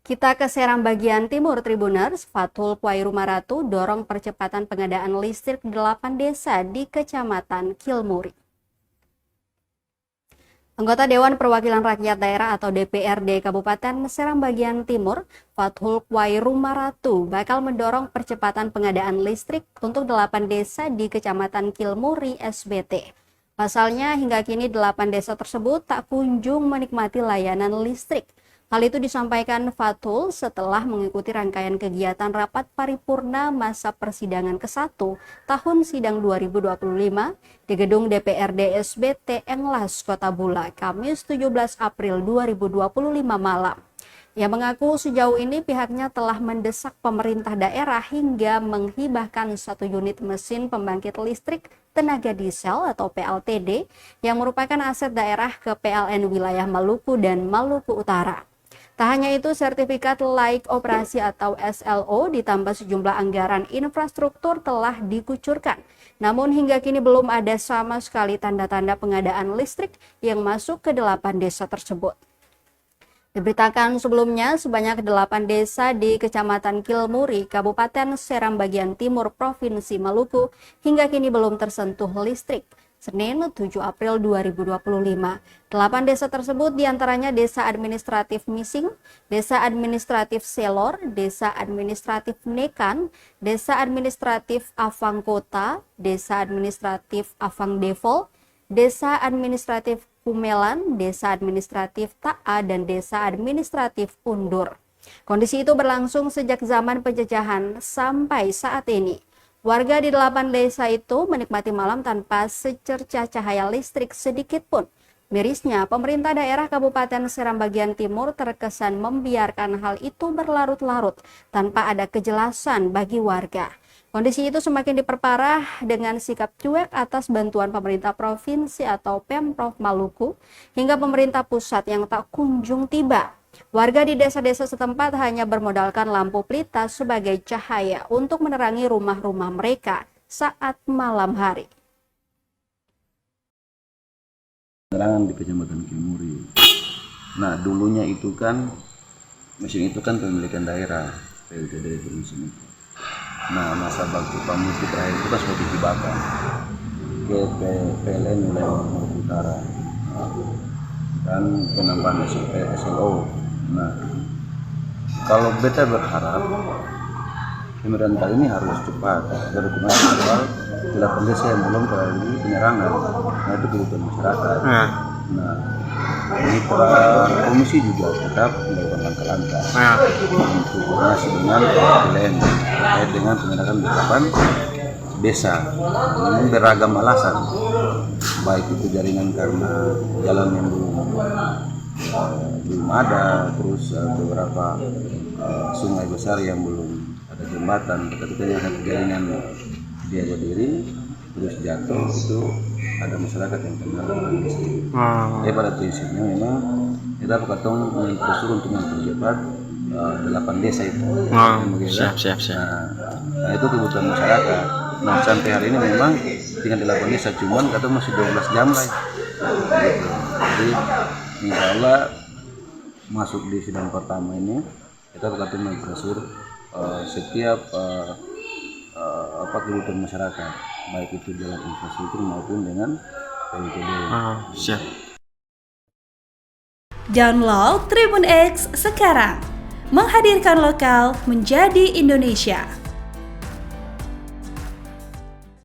Kita ke Serang bagian timur Tribuners, Fathul Khairu Maratu dorong percepatan pengadaan listrik 8 desa di Kecamatan Kilmuri. Anggota Dewan Perwakilan Rakyat Daerah atau DPRD Kabupaten Serang bagian Timur, Fathul Khairu Maratu bakal mendorong percepatan pengadaan listrik untuk 8 desa di Kecamatan Kilmuri SBT. Pasalnya hingga kini 8 desa tersebut tak kunjung menikmati layanan listrik. Hal itu disampaikan Fathul setelah mengikuti rangkaian kegiatan rapat paripurna masa persidangan ke-1 tahun sidang 2025 di gedung DPRD SBT Englas, Kota Bula, Kamis 17 April 2025 malam. Ia mengaku sejauh ini pihaknya telah mendesak pemerintah daerah hingga menghibahkan 1 unit mesin pembangkit listrik tenaga diesel atau PLTD yang merupakan aset daerah ke PLN wilayah Maluku dan Maluku Utara. Tak hanya itu, sertifikat laik operasi atau SLO ditambah sejumlah anggaran infrastruktur telah dikucurkan. Namun hingga kini belum ada sama sekali tanda-tanda pengadaan listrik yang masuk ke 8 desa tersebut. Diberitakan sebelumnya, sebanyak 8 desa di Kecamatan Kilmuri, Kabupaten Seram bagian Timur, Provinsi Maluku, hingga kini belum tersentuh listrik. Senin 7 April 2025. 8 desa tersebut diantaranya Desa Administratif Mising, Desa Administratif Selor, Desa Administratif Nekan, Desa Administratif Afang Kota, Desa Administratif Afang Devol, Desa Administratif Kumelan, Desa Administratif Ta'a, dan Desa Administratif Undur. Kondisi itu berlangsung sejak zaman penjajahan sampai saat ini. Warga di 8 desa itu menikmati malam tanpa secercah cahaya listrik sedikit pun. Mirisnya, pemerintah daerah Kabupaten Seram bagian Timur terkesan membiarkan hal itu berlarut-larut tanpa ada kejelasan bagi warga. Kondisi itu semakin diperparah dengan sikap cuek atas bantuan pemerintah provinsi atau Pemprov Maluku hingga pemerintah pusat yang tak kunjung tiba. Warga di desa-desa setempat hanya bermodalkan lampu pelita sebagai cahaya untuk menerangi rumah-rumah mereka saat malam hari. Penerangan di Kecamatan Kilmuri. Nah, dulunya itu kan mesin itu kan pemilikan daerah PLTD itu mesin itu. Nah, masa bakti pamuti terakhir itu kan sudah dihibahkan ke PLN wilayah Maluku Utara dan penambahan SLO. Nah, kalau beta berharap pemerintah ini harus cepat berkoordinasi soal 8 desa yang belum terjadi penyerangan. Nah, itu kebutuhan masyarakat. Nah, mitra komisi juga tetap melakukan langkah-langkah untuk koordinasi dengan PLN terkait dengan penyerangan di 8 desa. Memang beragam alasan, baik itu jaringan karena jalan yang belum ada, terus beberapa sungai besar yang belum ada jembatan. Ketika yang jaringan dia berdiri terus jatuh, itu ada masyarakat yang kena listrik. Jadi pada prinsipnya memang kita berkatong terus untuk mempercepat 8 desa itu. Siap. Nah, itu kebutuhan masyarakat. Nah, sampai hari ini memang tinggal 8 desa, cuman kata masih 12 jam lah. Gitu. Jadi insya Allah masuk di sidang pertama ini kita berkatong memprosur setiap kebutuhan masyarakat, baik itu dalam infrastruktur maupun dengan PLTD. Siap. Download Tribun X sekarang, menghadirkan lokal menjadi Indonesia.